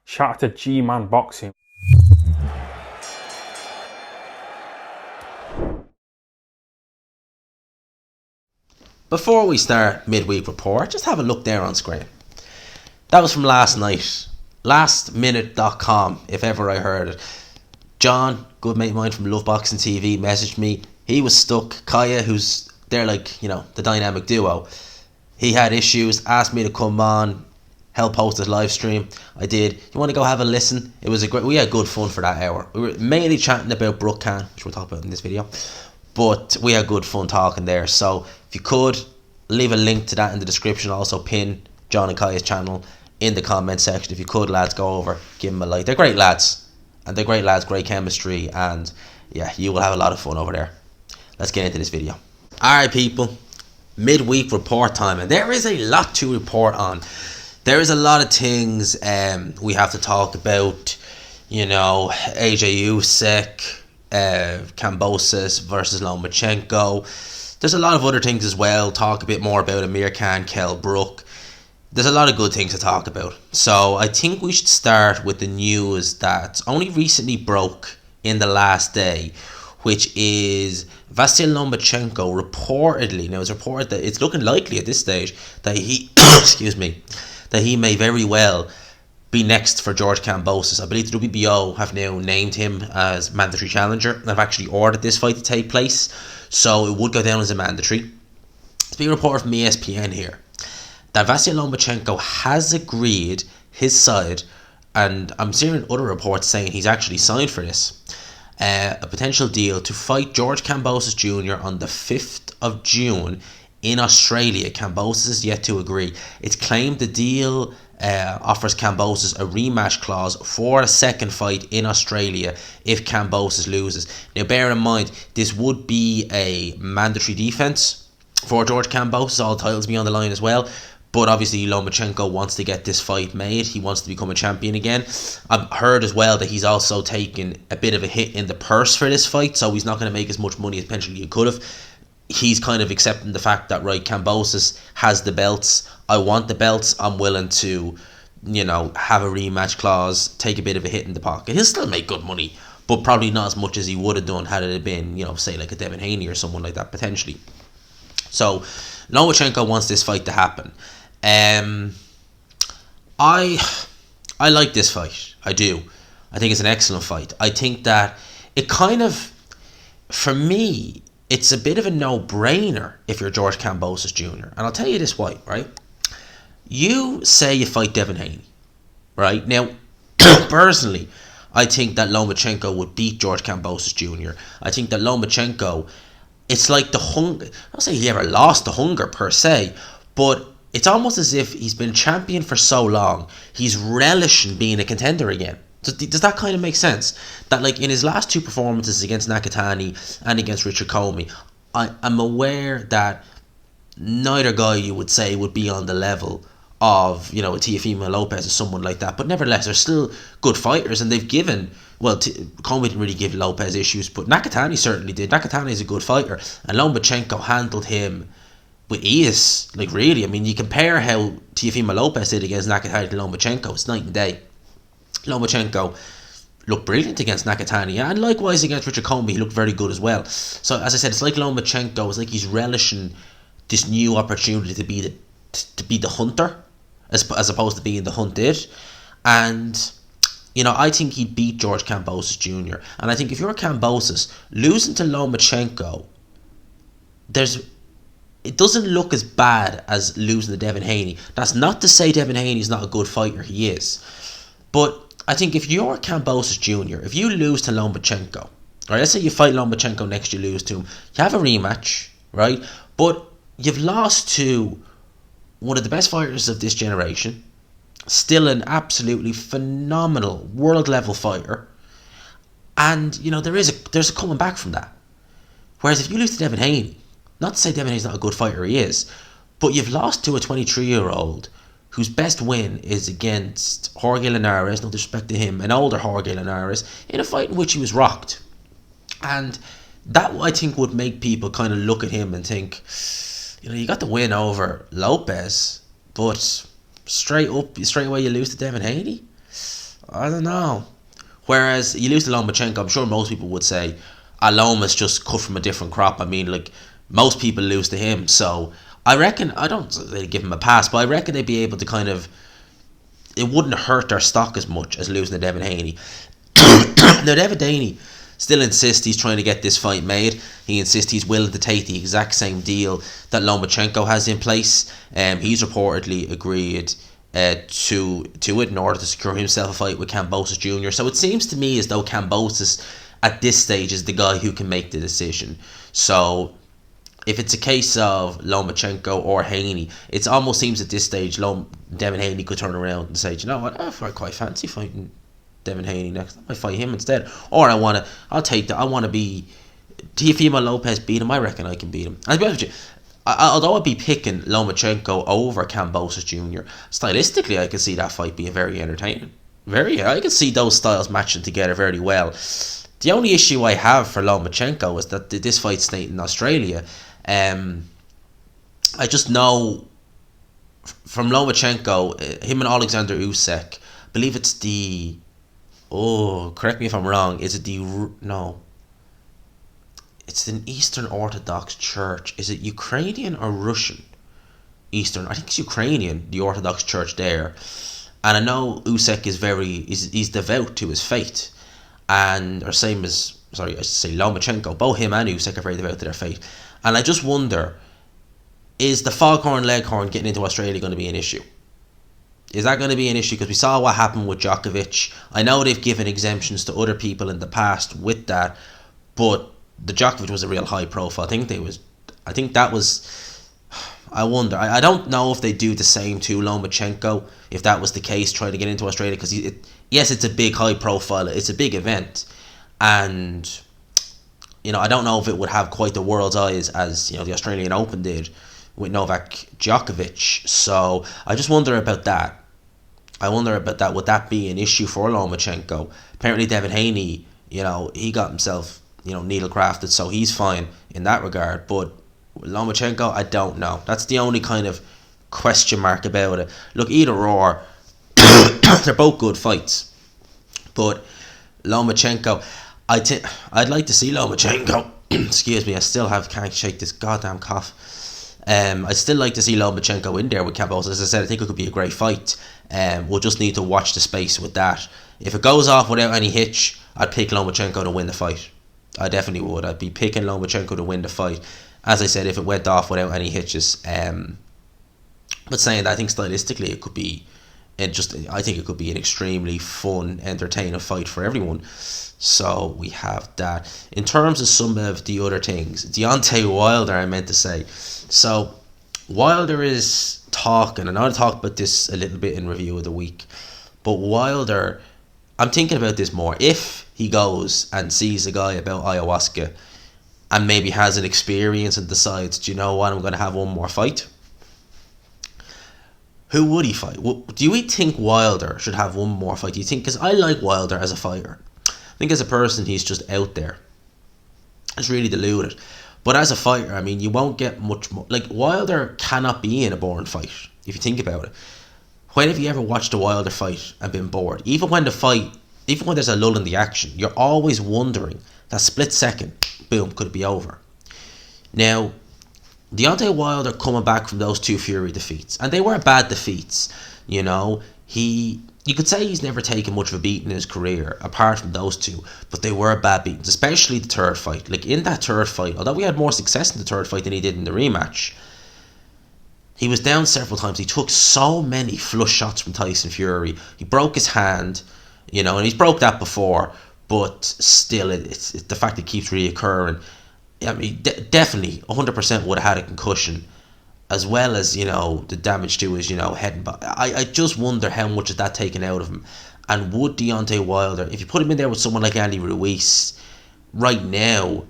Shout out to G-Man Boxing. Before we start midweek report, just have a look there on screen. That was from last night. Lastminute.com, if ever I heard it. John, good mate of mine from Love Boxing TV, messaged me. He was stuck. Kaya, who's they're like, the dynamic duo. He had issues, asked me to come on, help host his live stream. I did. You want to go have a listen? It was we had good fun for that hour. We were mainly chatting about Brookcan, which we'll talk about in this video. But we had good fun talking there. So if you could, leave a link to that in the description. Also pin John and Kaya's channel in the comment section. If you could, lads, go over, give them a like. They're great lads. And they're great lads, great chemistry. And yeah, you will have a lot of fun over there. Let's get into this video. Alright, people. Midweek report time. And there is a lot to report on. There is a lot of things we have to talk about. AJ Usyk, Kambosos versus Lomachenko. There's a lot of other things as well. Talk a bit more about Amir Khan, Kell Brook. There's a lot of good things to talk about. So I think we should start with the news that only recently broke in the last day, which is Vasyl Lomachenko reportedly, now it's reported that it's looking likely at this stage that he, that he may very well be next for George Kambosos. I believe the WBO have now named him as mandatory challenger and have actually ordered this fight to take place, so it would go down as a mandatory. It's being reported from ESPN here that Vasyl Lomachenko has agreed his side, and I'm seeing other reports saying he's actually signed for this, a potential deal to fight George Kambosos Jr. on the 5th of June in Australia. Kambosos is yet to agree. It's claimed the deal offers Kambosos a rematch clause for a second fight in Australia if Kambosos loses. Now bear in mind, this would be a mandatory defence for George Kambosos, all titles be on the line as well. But obviously Lomachenko wants to get this fight made. He wants to become a champion again. I've heard as well that he's also taken a bit of a hit in the purse for this fight, so he's not going to make as much money as potentially he could have. He's kind of accepting the fact that, right, Kambosos has the belts. I want the belts. I'm willing to, have a rematch clause, take a bit of a hit in the pocket. He'll still make good money, but probably not as much as he would have done had it been, say like a Devin Haney or someone like that potentially. So Lomachenko wants this fight to happen. I like this fight. I do. I think it's an excellent fight. I think that it kind of, for me, it's a bit of a no-brainer if you're George Kambosos Jr. And I'll tell you this why, right? You say you fight Devin Haney, right? Now, personally, I think that Lomachenko would beat George Kambosos Jr. I think that Lomachenko, it's like the hunger. I don't say he ever lost the hunger per se, but it's almost as if he's been champion for so long, he's relishing being a contender again. Does that kind of make sense? That like in his last two performances against Nakatani and against Richard Comey, I'm aware that neither guy you would say would be on the level of, a Teofimo Lopez or someone like that. But nevertheless, they're still good fighters, and they've given, Comey didn't really give Lopez issues, but Nakatani certainly did. Nakatani is a good fighter, and Lomachenko handled him with ease. Like really, I mean, you compare how Teofimo Lopez did against Nakatani to Lomachenko, it's night and day. Lomachenko looked brilliant against Nakatani, and likewise against Richard Comey, he looked very good as well. So as I said, it's like Lomachenko, it's like he's relishing this new opportunity to be the hunter as opposed to being the hunted. And I think he'd beat George Kambosos Jr. And I think if you're Kambosos, losing to Lomachenko, it doesn't look as bad as losing to Devin Haney. That's not to say Devin Haney's not a good fighter, he is. But I think if you're Kambosos Jr., if you lose to Lomachenko, or let's say you fight Lomachenko next, you lose to him, you have a rematch, right? But you've lost to one of the best fighters of this generation, still an absolutely phenomenal world level fighter, and there's a coming back from that. Whereas if you lose to Devin Haney, not to say Devin Haney's not a good fighter, he is, but you've lost to a 23-year-old whose best win is against Jorge Linares, no disrespect to him, an older Jorge Linares, in a fight in which he was rocked. And that, I think, would make people kind of look at him and think, you got the win over Lopez, but straight away you lose to Devin Haney. I don't know. Whereas you lose to Lomachenko, I'm sure most people would say, Loma's just cut from a different crop. I mean, like, most people lose to him. So I reckon, I don't really give him a pass, but I reckon they'd be able to kind of, it wouldn't hurt their stock as much as losing to Devin Haney. Now, Devin Haney still insists he's trying to get this fight made. He insists he's willing to take the exact same deal that Lomachenko has in place. He's reportedly agreed to it in order to secure himself a fight with Kambosos Jr. So it seems to me as though Kambosos at this stage is the guy who can make the decision. So if it's a case of Lomachenko or Haney, it almost seems at this stage Devin Haney could turn around and say, do you know what, I quite fancy fighting Devin Haney next. I might fight him instead. Or I want to be Teofimo Lopez beat him. I reckon I can beat him. And to be honest with you, although I'd be picking Lomachenko over Kambosos Jr., stylistically I could see that fight being very entertaining. I can see those styles matching together very well. The only issue I have for Lomachenko is that this fight's stayed in Australia. I just know from Lomachenko, him and Alexander Usyk, I believe it's the... Oh, correct me if I'm wrong. Is it the... No. It's an Eastern Orthodox church. Is it Ukrainian or Russian? Eastern. I think it's Ukrainian, the Orthodox church there. And I know Usyk he's devout to his faith. And, or same as, sorry, I should say Lomachenko. Both him and Usyk are very devout to their faith. And I just wonder, is the Foghorn Leghorn getting into Australia going to be an issue? Is that going to be an issue? Because we saw what happened with Djokovic. I know they've given exemptions to other people in the past with that, but the Djokovic was a real high profile. I wonder. I don't know if they do the same to Lomachenko, if that was the case, trying to get into Australia, because yes, it's a big high profile, it's a big event, and I don't know if it would have quite the world's eyes as the Australian Open did with Novak Djokovic. So I just wonder about that. Would that be an issue for Lomachenko? Apparently Devin Haney, he got himself needle crafted, so he's fine in that regard. But Lomachenko, I don't know. That's the only kind of question mark about it. Look, either or, they're both good fights. But Lomachenko, I'd like to see Lomachenko. Excuse me, can't shake this goddamn cough. I'd still like to see Lomachenko in there with Kambosos. As I said, I think it could be a great fight. We'll just need to watch the space with that. If it goes off without any hitch, I'd pick Lomachenko to win the fight. I definitely would. I'd be picking Lomachenko to win the fight. As I said, if it went off without any hitches. But saying that, I think stylistically it could be I think it could be an extremely fun, entertaining fight for everyone. So we have that. In terms of some of the other things, Deontay Wilder, I meant to say. So Wilder is talking, and I'll talk about this a little bit in review of the week. But Wilder, I'm thinking about this more. If he goes and sees a guy about ayahuasca and maybe has an experience and decides, do you know what, I'm going to have one more fight, who would he fight? Do you think Wilder should have one more fight? Do you think? Because I like Wilder as a fighter. I think as a person, he's just out there. It's really deluded. But as a fighter, I mean, you won't get much more. Like, Wilder cannot be in a boring fight, if you think about it. When have you ever watched a Wilder fight and been bored? Even when there's a lull in the action, you're always wondering, that split second, boom, could it be over? Now, Deontay Wilder coming back from those two Fury defeats, and they were bad defeats, you could say he's never taken much of a beating in his career, apart from those two, but they were bad beatings, especially the third fight. Like, in that third fight, although we had more success in the third fight than he did in the rematch, he was down several times. He took so many flush shots from Tyson Fury. He broke his hand, and he's broke that before, but still, it's the fact that it keeps reoccurring. I mean, definitely 100% would have had a concussion, as well as the damage to his head and body. I just wonder how much is that taken out of him, and would Deontay Wilder, if you put him in there with someone like Andy Ruiz right now,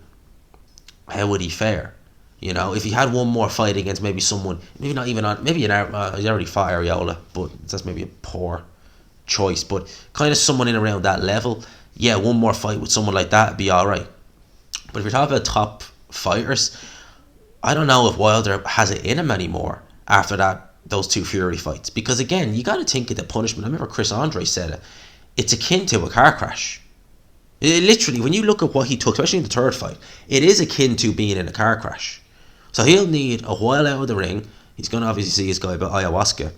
how would he fare? If he had one more fight against maybe someone, maybe not even on, maybe he already fought Areola, but that's maybe a poor choice. But kind of someone in around that level, yeah, one more fight with someone like that would be all right. But if you're talking about top fighters, I don't know if Wilder has it in him anymore after those two Fury fights. Because again, you got to think of the punishment. I remember Chris Andre said it. it's akin to a car crash. Literally, when you look at what he took, especially in the third fight, it is akin to being in a car crash. So he'll need a while out of the ring. He's going to obviously see his guy about ayahuasca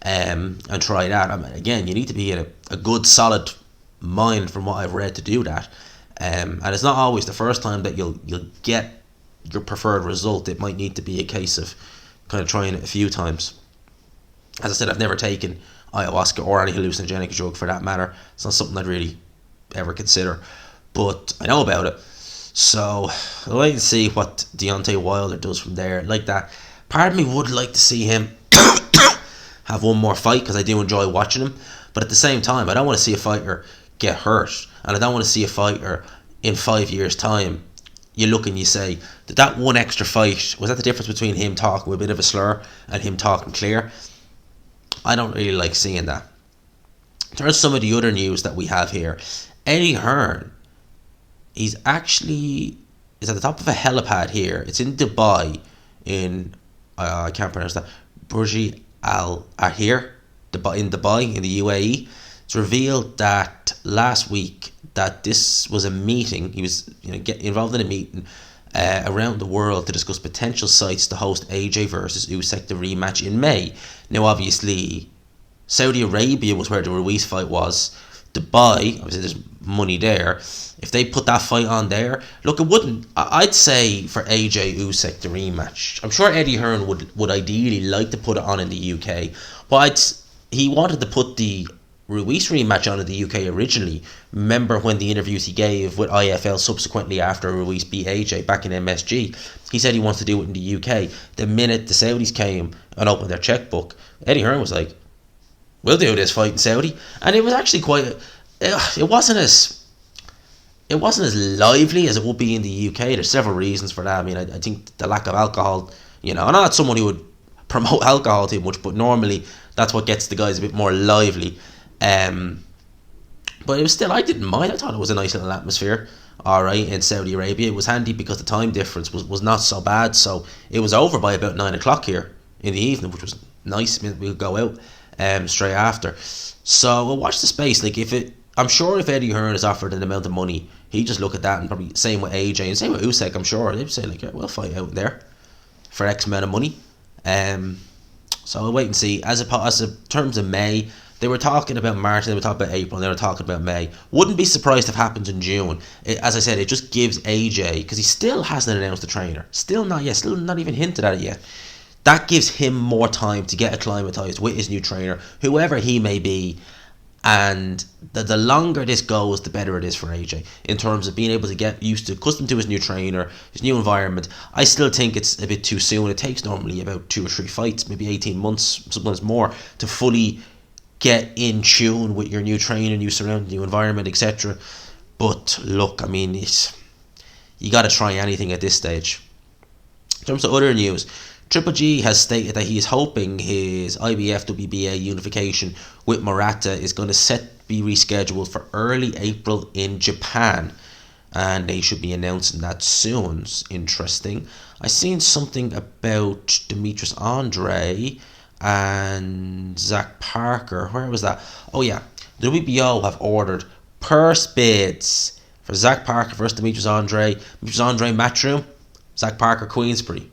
and try that. I mean, again, you need to be in a good, solid mind from what I've read to do that. And it's not always the first time that you'll get your preferred result. It might need to be a case of kind of trying it a few times. As I said, I've never taken ayahuasca or any hallucinogenic drug for that matter. It's not something I'd really ever consider, but I know about it. So I'll wait and see what Deontay Wilder does from there. Like that, part of me would like to see him have one more fight because I do enjoy watching him. But at the same time, I don't want to see a fighter get hurt, and I don't want to see a fighter in 5 years' time. You look and you say, that one extra fight, was that the difference between him talking with a bit of a slur and him talking clear? I don't really like seeing that. In terms of some of the other news that we have here, Eddie Hearn, he's at the top of a helipad here. It's in Dubai, I can't pronounce that, Burj Al Ahir, in Dubai, in the UAE. It's revealed that last week that this was a meeting. He was get involved in a meeting around the world to discuss potential sites to host AJ versus Usyk, the rematch in May. Now, obviously, Saudi Arabia was where the Ruiz fight was. Dubai, obviously there's money there. If they put that fight on there, look, it wouldn't. I'd say for AJ Usyk the rematch. I'm sure Eddie Hearn would ideally like to put it on in the UK, but he wanted to put the Ruiz rematch on in the UK originally. Remember when the interviews he gave with IFL subsequently after Ruiz beat AJ back in MSG, he said he wants to do it in the UK. The minute the Saudis came and opened their checkbook, Eddie Hearn was like, we'll do this fight in Saudi. And it was actually it wasn't as lively as it would be in the UK. There's several reasons for that. I mean, I think the lack of alcohol, I'm not someone who would promote alcohol too much, but normally that's what gets the guys a bit more lively. But it was still, I didn't mind. I thought it was a nice little atmosphere, alright, in Saudi Arabia. It was handy because the time difference was not so bad, so it was over by about 9 o'clock here in the evening, which was nice. We'll go out straight after. So we'll watch the space. I'm sure if Eddie Hearn is offered an amount of money, he'd just look at that, and probably same with AJ and same with Usyk. I'm sure they'd say yeah, we'll fight out there for X amount of money. So we'll wait and see. As terms of May, they were talking about March, they were talking about April, and they were talking about May. Wouldn't be surprised if it happens in June. As I said, it just gives AJ, because he still hasn't announced the trainer, still not even hinted at it yet. That gives him more time to get acclimatized with his new trainer, whoever he may be. And the longer this goes, the better it is for AJ in terms of being able to get accustomed to his new trainer, his new environment. I still think it's a bit too soon. It takes normally about 2 or 3 fights, maybe 18 months, sometimes more, to fully get in tune with your new trainer, new surrounding, new environment, etc. But look, I mean, you got to try anything at this stage. In terms of other news, Triple G has stated that he is hoping his IBF-WBA unification with Murata is going to be rescheduled for early April in Japan, and they should be announcing that soon. It's interesting. I seen something about Demetrius Andre and Zach Parker. Where was that? Oh yeah, the WBO have ordered purse bids for Zach Parker versus Demetrius Andre. Demetrius Andre Matchroom, Zach Parker Queensbury.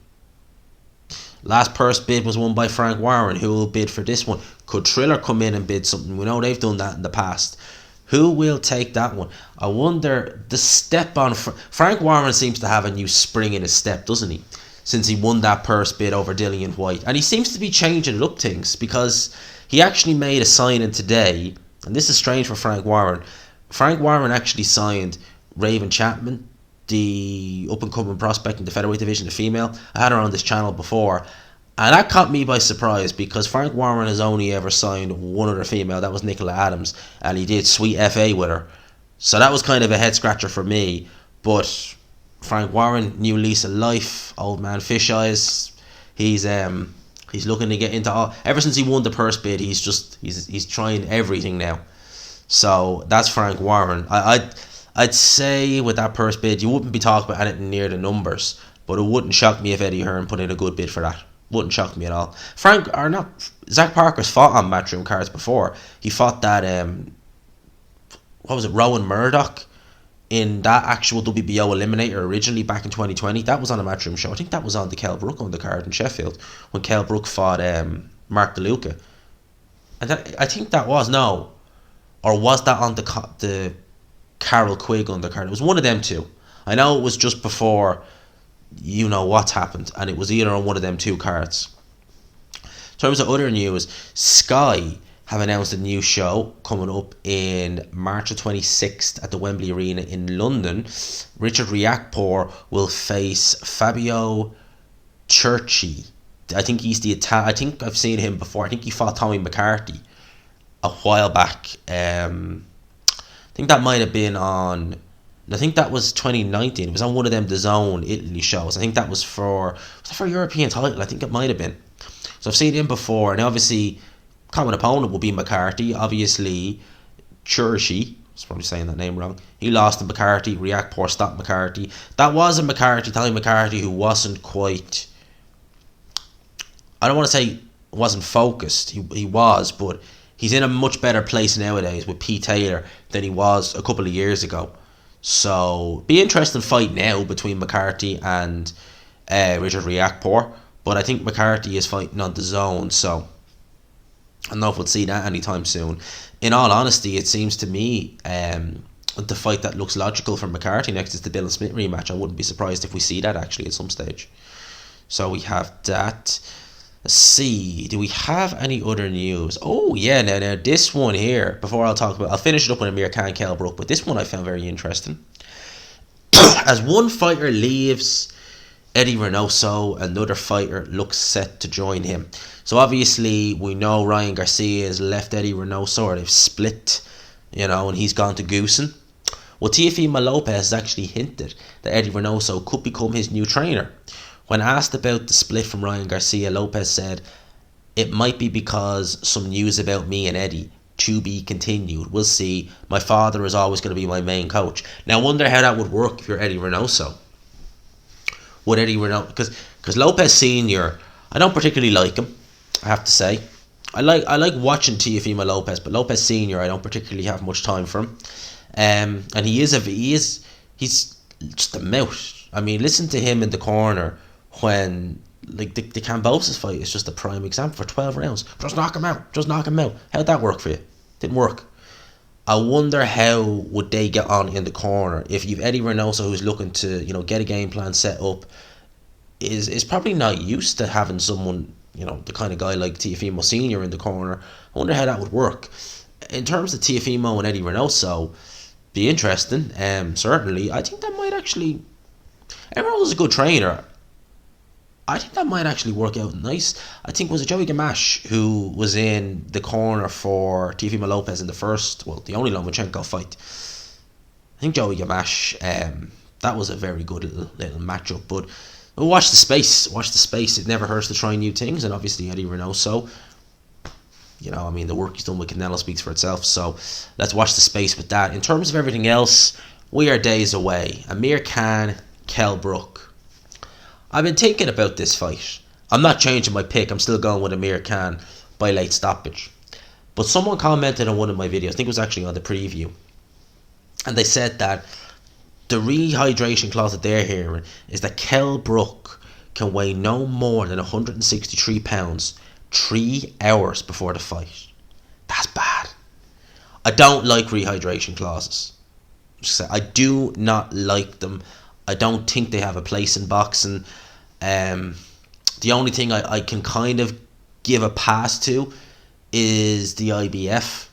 Last purse bid was won by Frank Warren. Who will bid for this one? Could Triller come in and bid something? We know they've done that in the past. Who will take that one? I wonder, the step on... Frank Warren seems to have a new spring in his step, doesn't he? Since he won that purse bid over Dillian White. And he seems to be changing it up things, because he actually made a signing today, and this is strange for Frank Warren. Frank Warren actually signed Raven Chapman, the up-and-coming prospect in the featherweight division, the female. I had her on this channel before, and that caught me by surprise, because Frank Warren has only ever signed one other female. That was Nicola Adams, and he did sweet FA with her, so that was kind of a head-scratcher for me. But Frank Warren, new lease of life, old man fish eyes. He's looking to get into all. Ever since he won the purse bid, he's trying everything now. So that's Frank Warren. I'd say with that purse bid, you wouldn't be talking about anything near the numbers, but it wouldn't shock me if Eddie Hearn put in a good bid for that. Wouldn't shock me at all. Zach Parker's fought on Matchroom cards before. He fought that what was it, Rowan Murdoch in that actual WBO Eliminator originally back in 2020. That was on a Matchroom show. I think that was on the Kell Brook undercard in Sheffield when Kell Brook fought Mark DeLuca. And I think that was, no, or was that on the Carol Quigg undercard? It was one of them two. I know it was just before you know what's happened, and it was either on one of them two cards. In terms of other news, Sky have announced a new show coming up in March the 26th at the Wembley Arena in London. Richard Riakporhe will face Fabio Churchi. I think he's I think I've seen him before. I think he fought Tommy McCarthy a while back. I think that might have been on, I think that was 2019. It was on one of them DAZN Italy shows. I think that was for European title. I think it might have been. So I've seen him before, and obviously common opponent will be McCarthy. Obviously Churchi, I was probably saying that name wrong, he lost to McCarthy. Riakporhe stopped McCarthy. That was a McCarthy, Tommy McCarthy, who wasn't quite, I don't want to say wasn't focused. He was, but he's in a much better place nowadays with Pete Taylor than he was a couple of years ago. So be interesting fight now between McCarthy and Richard Riakporhe. But I think McCarthy is fighting on DAZN, so I don't know if we'll see that anytime soon. In all honesty, it seems to me the fight that looks logical for McCarthy next is the Dylan Smith rematch. I wouldn't be surprised if we see that actually at some stage. So we have that. Let's see, do we have any other news? Oh yeah, now this one here, before I'll finish it up with Amir Khan, Kell Brook, but this one I found very interesting. As one fighter leaves Eddie Reynoso, another fighter looks set to join him. So obviously we know Ryan Garcia has left Eddie Reynoso, or they've split, and he's gone to Goosen. Well, Teofimo Lopez has actually hinted that Eddie Reynoso could become his new trainer. When asked about the split from Ryan Garcia, Lopez said, "It might be because some news about me and Eddie, to be continued. We'll see. My father is always going to be my main coach." Now I wonder how that would work if you're Eddie Reynoso. Would Eddie Reynoso, because Lopez Senior, I don't particularly like him, I have to say. I like watching Teofimo Lopez, but Lopez Senior I don't particularly have much time for him. And he's just a mouth. I mean, listen to him in the corner when, like, the Kambosos fight is just a prime example. For 12 rounds, just knock him out. How'd that work for you? Didn't work. I wonder how would they get on in the corner if you've Eddie Reynoso, who's looking to get a game plan set up, is probably not used to having someone, the kind of guy like Teofimo Senior in the corner. I wonder how that would work. In terms of Teofimo and Eddie Reynoso, be interesting. Certainly, I think that might actually. Eddie Reynoso's a good trainer. I think that might actually work out nice. I think, was it Joey Gamache who was in the corner for Teofimo Lopez in the only Lomachenko fight? I think Joey Gamache, that was a very good little matchup. But watch the space. It never hurts to try new things. And obviously Eddie Reynoso, the work he's done with Canelo speaks for itself. So let's watch the space with that. In terms of everything else, we are days away. Amir Khan, Kell Brook. I've been thinking about this fight. I'm not changing my pick. I'm still going with Amir Khan by late stoppage. But someone commented on one of my videos, I think it was actually on the preview, and they said that the rehydration clause that they're hearing is that Kell Brook can weigh no more than 163 pounds 3 hours before the fight. That's bad. I don't like rehydration clauses. I do not like them. I don't think they have a place in boxing. The only thing I can kind of give a pass to is the IBF,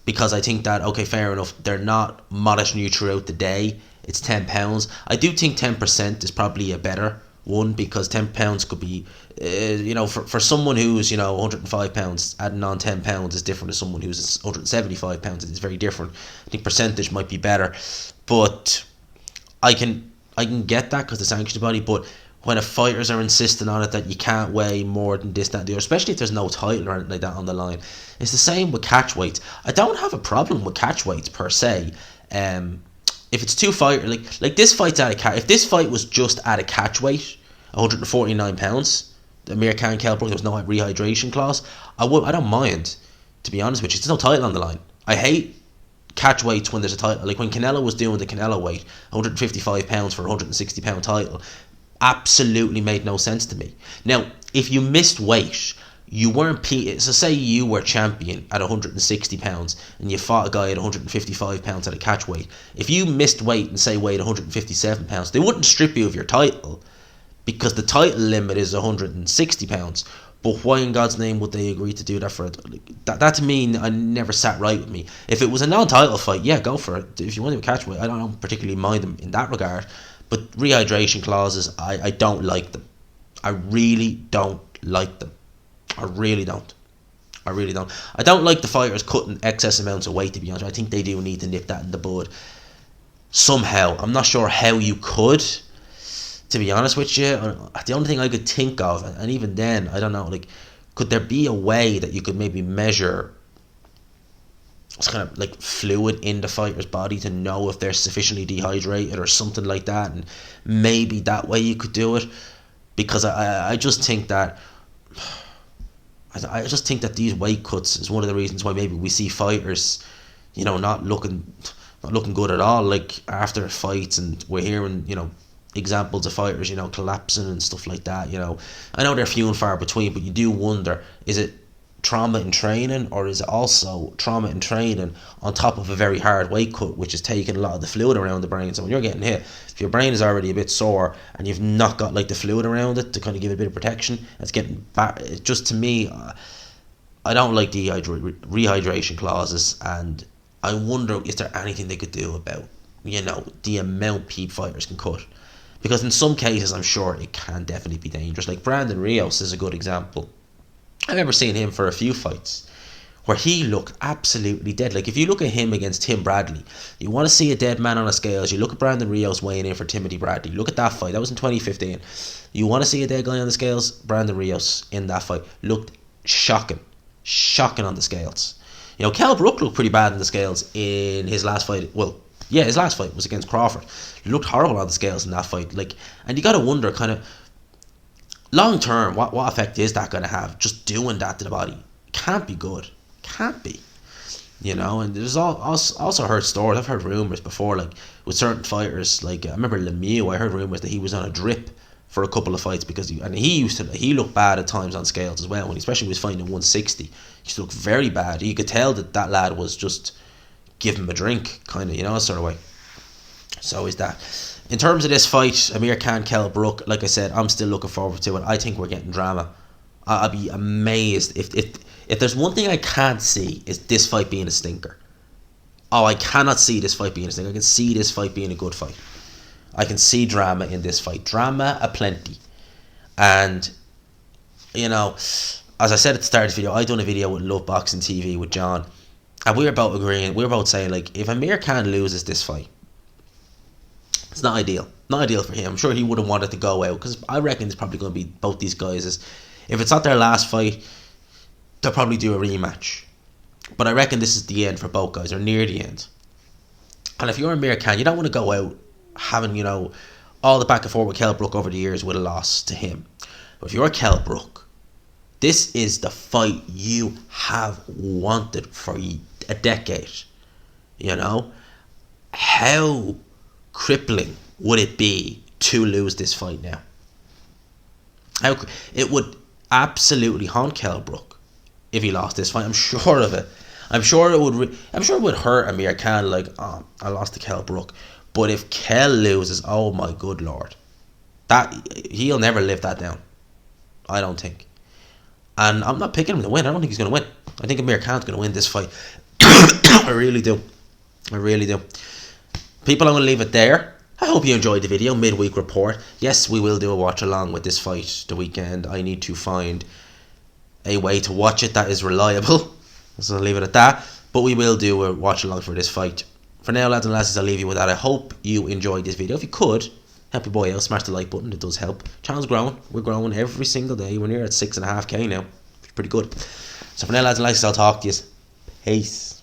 because I think that, okay, fair enough, they're not monitoring you throughout the day. It's £10. I do think 10% is probably a better one, because £10 could be, for someone who's 105 pounds, adding on £10 is different to someone who's 175 pounds. It's very different. I think percentage might be better, but I can get that because the sanctioned body. But when fighters are insisting on it that you can't weigh more than this, that, and the other, especially if there's no title or anything like that on the line, it's the same with catch weights. I don't have a problem with catch weights per se. If it's two fighters, like this fight's at a catch. If this fight was just at a catch weight, 149 pounds, the Amir Khan, Kell Brook, there was no rehydration clause, I don't mind. To be honest with you, there's no title on the line. I hate catch weights when there's a title. Like when Canelo was doing the Canelo weight, 155 pounds for a 160 pound title, absolutely made no sense to me. Now, if you missed weight, you weren't so say you were champion at 160 pounds and you fought a guy at 155 pounds at a catch weight. If you missed weight and say weighed 157 pounds, they wouldn't strip you of your title because the title limit is 160 pounds. But why in God's name would they agree to do that for it? That to me, I never sat right with me. If it was a non-title fight, yeah, go for it. If you want to catch weight, I don't particularly mind them in that regard. But rehydration clauses, I don't like them. I really don't like them. I really don't. I don't like the fighters cutting excess amounts of weight, to be honest. I think they do need to nip that in the bud somehow. I'm not sure how you could, to be honest with you. The only thing I could think of, and even then, I don't know, like, could there be a way that you could maybe measure it's kind of like fluid in the fighter's body to know if they're sufficiently dehydrated or something like that, and maybe that way you could do it? Because I just think that these weight cuts is one of the reasons why maybe we see fighters, not looking good at all, like after fights, and we're hearing, examples of fighters, collapsing and stuff like that. I know they're few and far between, but you do wonder, is it trauma in training, or is it also trauma in training on top of a very hard weight cut, which is taking a lot of the fluid around the brain? So when you're getting hit, if your brain is already a bit sore and you've not got like the fluid around it to kind of give it a bit of protection, it's getting back. Just to me, I don't like the rehydration clauses, and I wonder, is there anything they could do about the amount fighters can cut? Because in some cases, I'm sure it can definitely be dangerous. Like Brandon Rios is a good example. I remember seeing him for a few fights where he looked absolutely dead. Like if you look at him against Tim Bradley, you want to see a dead man on the scales. You look at Brandon Rios weighing in for Timothy Bradley. Look at that fight. That was in 2015. You want to see a dead guy on the scales? Brandon Rios in that fight looked shocking on the scales. Kell Brook looked pretty bad on the scales in his last fight. Well, yeah, his last fight was against Crawford. He looked horrible on the scales in that fight. And you got to wonder, kind of, long term, what effect is that going to have? Just doing that to the body can't be good. Can't be. And there's also heard stories. I've heard rumors before, like with certain fighters. Like I remember Lemieux. I heard rumors that he was on a drip for a couple of fights because he looked bad at times on scales as well. When especially when he was fighting 160, he used to look very bad. You could tell that lad was just give him a drink, kind of, sort of way. So is that. In terms of this fight, Amir Khan, Kell Brook, like I said, I'm still looking forward to it. I think we're getting drama. I'd be amazed if there's one thing I can't see is this fight being a stinker. I cannot see this fight being a stinker. I can see this fight being a good fight. I can see drama in this fight. Drama aplenty. And, as I said at the start of this video, I done a video with Love Boxing TV with John, and we were both agreeing, we were both saying, like, if Amir Khan loses this fight, it's not ideal. Not ideal for him. I'm sure he wouldn't want it to go out, because I reckon it's probably going to be both these guys. If it's not their last fight, they'll probably do a rematch. But I reckon this is the end for both guys, or near the end. And if you're Amir Khan, you don't want to go out having, all the back and forth with Kell Brook over the years with a loss to him. But if you're Kell Brook, this is the fight you have wanted for a decade. How crippling would it be to lose this fight now? It would absolutely haunt Kell Brook if he lost this fight. I'm sure of it. I'm sure it would hurt Amir Khan. Like, I lost to Kell Brook. But if Kell loses, oh my good lord, that he'll never live that down. I don't think. And I'm not picking him to win. I don't think he's going to win. I think Amir Khan's going to win this fight. I really do. People, I'm going to leave it there. I hope you enjoyed the video, midweek report. Yes, we will do a watch along with this fight the weekend. I need to find a way to watch it that is reliable. So I'll leave it at that. But we will do a watch along for this fight. For now, lads and lasses, I'll leave you with that. I hope you enjoyed this video. If you could, help your boy out, smash the like button. It does help. Channel's growing. We're growing every single day. We're near at 6.5k now. Pretty good. So for now, lads and lasses, I'll talk to you. Peace.